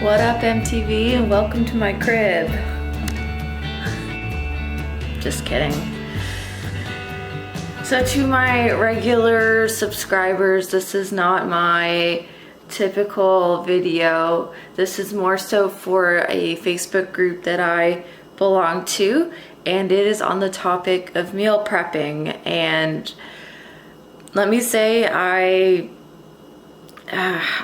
What up, MTV, and welcome to my crib. Just kidding. So to my regular subscribers, this is not my typical video. This is more so for a Facebook group that I belong to, and it is on the topic of meal prepping. And let me say, I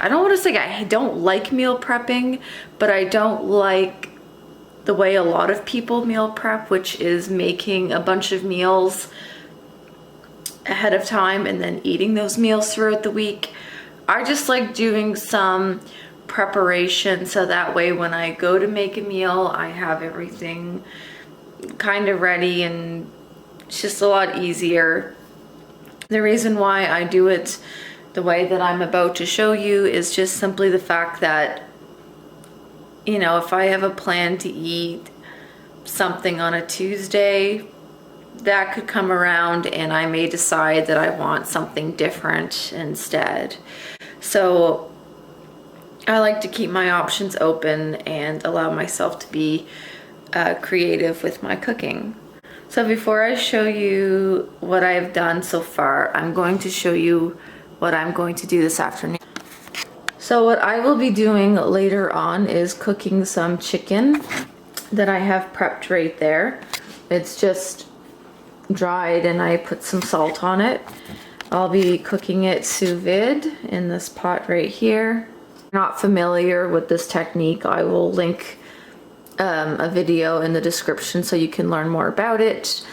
don't want to say I don't like meal prepping, but I don't like the way a lot of people meal prep, which is making a bunch of meals ahead of time and then eating those meals throughout the week. I just like doing some preparation so that way when I go to make a meal, I have everything kind of ready and it's just a lot easier. The reason why I do it the way that I'm about to show you is just simply the fact that, you know, if I have a plan to eat something on a Tuesday, that could come around and I may decide that I want something different instead. So I like to keep my options open and allow myself to be creative with my cooking. So before I show you what I've done so far, I'm going to show you what I'm going to do this afternoon. So what I will be doing later on is cooking some chicken that I have prepped right there. It's just dried and I put some salt on it. I'll be cooking it sous vide in this pot right here. If you're not familiar with this technique, I will link a video in the description so you can learn more about it.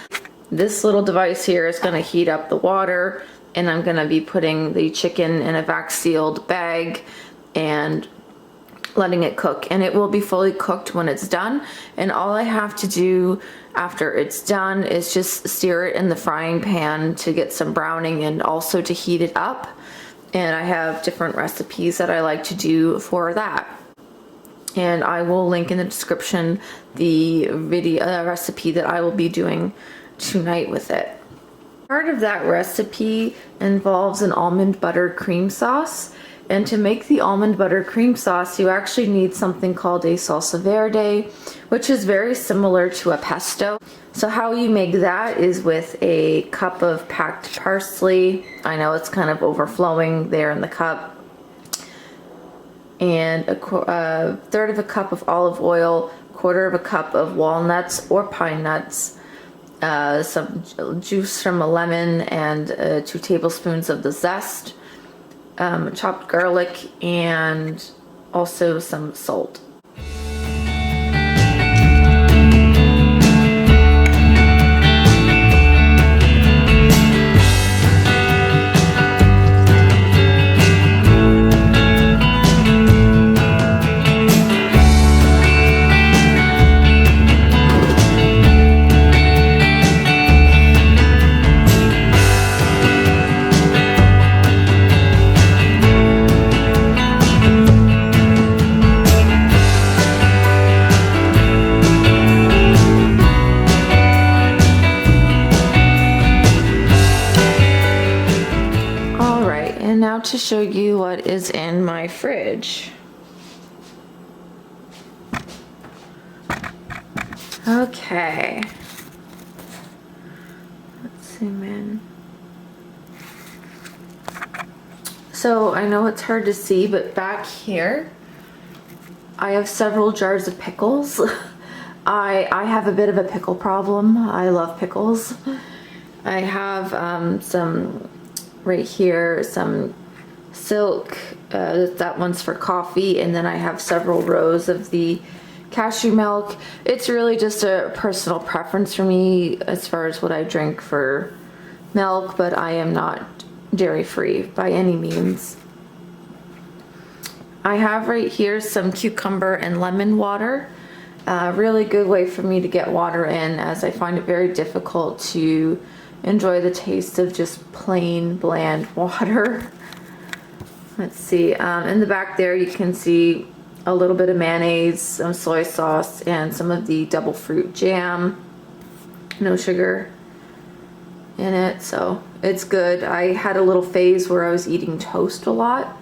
This little device here is going to heat up the water, and I'm going to be putting the chicken in a vac sealed bag and letting it cook, and it will be fully cooked when it's done. And all I have to do after it's done is just sear it in the frying pan to get some browning and also to heat it up. And I have different recipes that I like to do for that, and I will link in the description the video recipe that I will be doing tonight with it. Part of that recipe involves an almond butter cream sauce, and to make the almond butter cream sauce you actually need something called a Salsa Verde, which is very similar to a pesto. So how you make that is with a cup of packed parsley. I know it's kind of overflowing there in the cup. And a third of a cup of olive oil, quarter of a cup of walnuts or pine nuts, some juice from a lemon, and 2 tablespoons of the zest, chopped garlic, and also some salt. Now to show you what is in my fridge. Okay. Let's zoom in. So I know it's hard to see, but back here I have several jars of pickles. I have a bit of a pickle problem. I love pickles. I have some right here, some silk, that one's for coffee, and then I have several rows of the cashew milk. It's really just a personal preference for me as far as what I drink for milk, but I am not dairy free by any means. I have right here some cucumber and lemon water. Really good way for me to get water in, as I find it very difficult to enjoy the taste of just plain bland water. Let's see, in the back there you can see a little bit of mayonnaise, some soy sauce, and some of the double fruit jam. No sugar in it, so it's good. I had a little phase where I was eating toast a lot.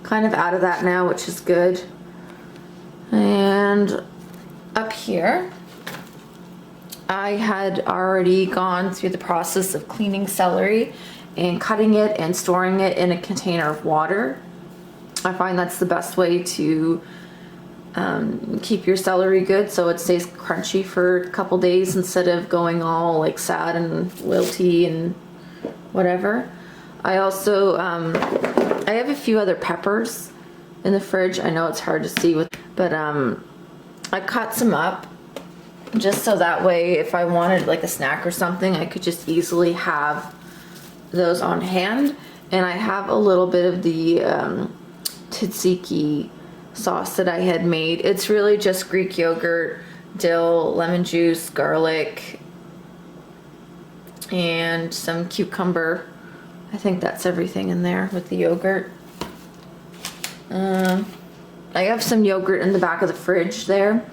Kind of out of that now, which is good. And up here, I had already gone through the process of cleaning celery and cutting it and storing it in a container of water. I find that's the best way to keep your celery good so it stays crunchy for a couple days instead of going all like sad and wilty and whatever. I also, I have a few other peppers in the fridge. I know it's hard to see but I cut some up just so that way if I wanted like a snack or something, I could just easily have those on hand. And I have a little bit of the tzatziki sauce that I had made. It's really just Greek yogurt, dill, lemon juice, garlic, and some cucumber. I think that's everything in there with the yogurt. I have some yogurt in the back of the fridge there.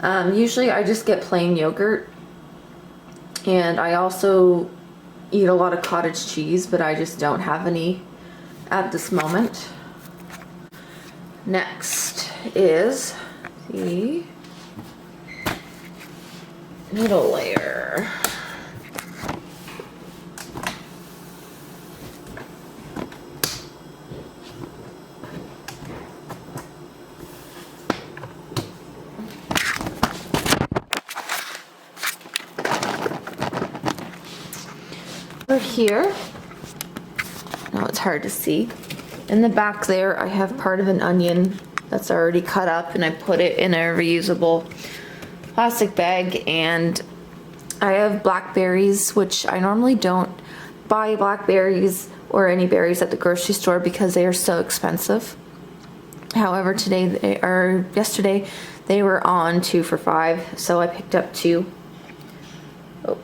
Usually I just get plain yogurt, and I also eat a lot of cottage cheese, but I just don't have any at this moment. Next is the middle layer. Over here, now it's hard to see. In the back there, I have part of an onion that's already cut up, and I put it in a reusable plastic bag. And I have blackberries, which I normally don't buy blackberries or any berries at the grocery store because they are so expensive. However, yesterday they were on 2 for $5, so I picked up 2. Oh.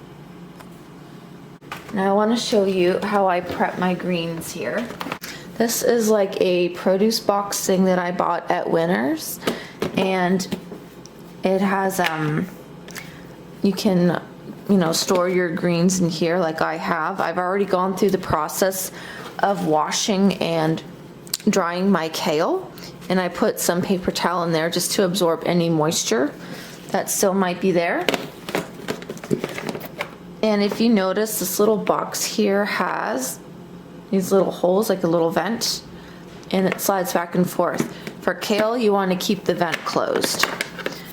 Now I want to show you how I prep my greens here. This is like a produce box thing that I bought at Winners, and it has you can store your greens in here like I have. I've already gone through the process of washing and drying my kale, and I put some paper towel in there just to absorb any moisture that still might be there. And if you notice, this little box here has these little holes, like a little vent, and it slides back and forth. For kale, you want to keep the vent closed.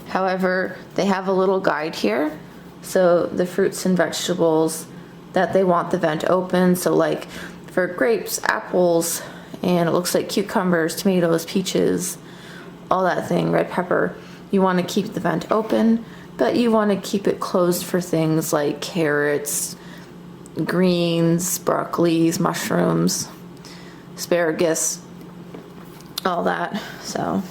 However, they have a little guide here, so the fruits and vegetables that they want the vent open. So like for grapes, apples, and it looks like cucumbers, tomatoes, peaches, all that thing, red pepper, you want to keep the vent open, but you want to keep it closed for things like carrots, greens, broccolis, mushrooms, asparagus, all that. So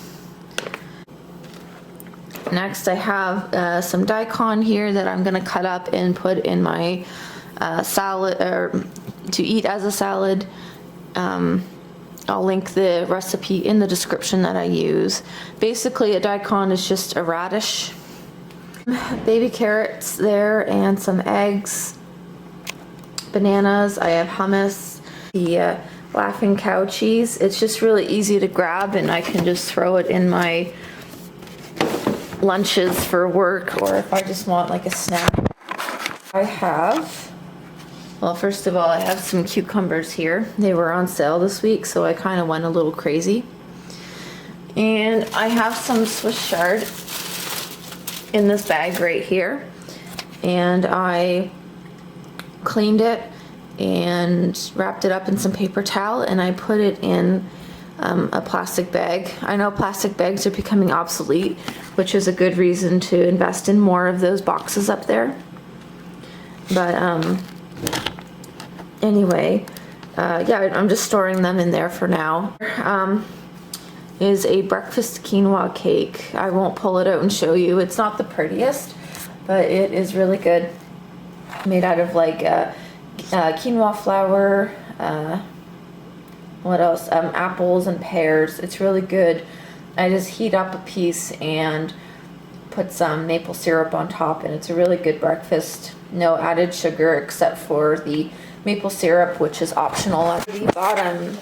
next I have some daikon here that I'm gonna cut up and put in my salad, or to eat as a salad. I'll link the recipe in the description that I use. Basically, a daikon is just a radish, baby carrots there, and some eggs, bananas. I have hummus, the Laughing Cow cheese. It's just really easy to grab, and I can just throw it in my lunches for work, or if I just want like a snack. I have, well, first of all, I have some cucumbers here. They were on sale this week, so I kind of went a little crazy. And I have some Swiss chard in this bag right here, and I cleaned it and wrapped it up in some paper towel, and I put it in a plastic bag. I know plastic bags are becoming obsolete, which is a good reason to invest in more of those boxes up there. But anyway, yeah, I'm just storing them in there for now. Is a breakfast quinoa cake. I won't pull it out and show you. It's not the prettiest, but it is really good. Made out of like quinoa flour, what else? Apples and pears. It's really good. I just heat up a piece and put some maple syrup on top, and it's a really good breakfast. No added sugar except for the maple syrup, which is optional at the bottom.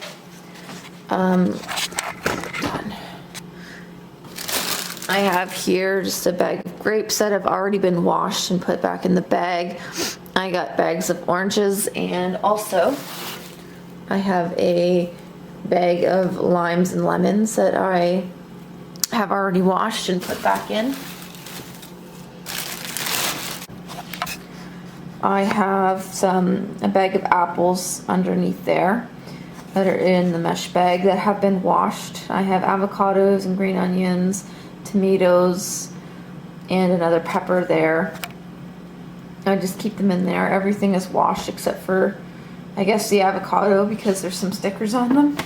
I have here just a bag of grapes that have already been washed and put back in the bag. I got bags of oranges, and also I have a bag of limes and lemons that I have already washed and put back in. I have a bag of apples underneath there that are in the mesh bag that have been washed. I have avocados and green onions, tomatoes, and another pepper there. I just keep them in there. Everything is washed except for, I guess, the avocado, because there's some stickers on them.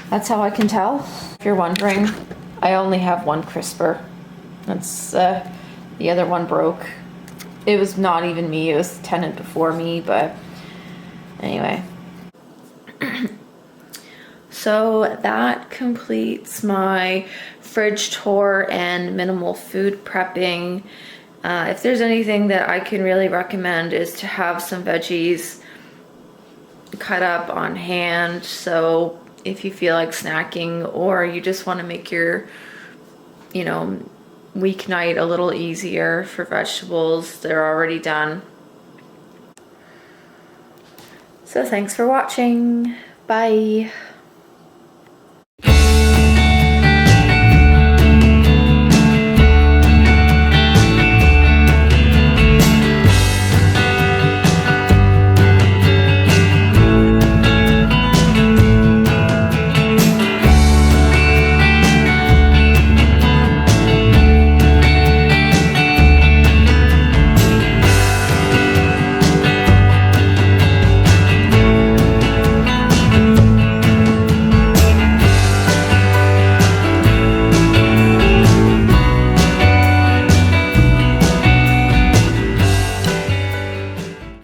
That's how I can tell. If you're wondering, I only have one crisper. That's the other one broke. It was not even me, it was the tenant before me, but anyway. So that completes my fridge tour and minimal food prepping. If there's anything that I can really recommend is to have some veggies cut up on hand. So if you feel like snacking, or you just want to make your, weeknight a little easier for vegetables, they're already done. So thanks for watching. Bye.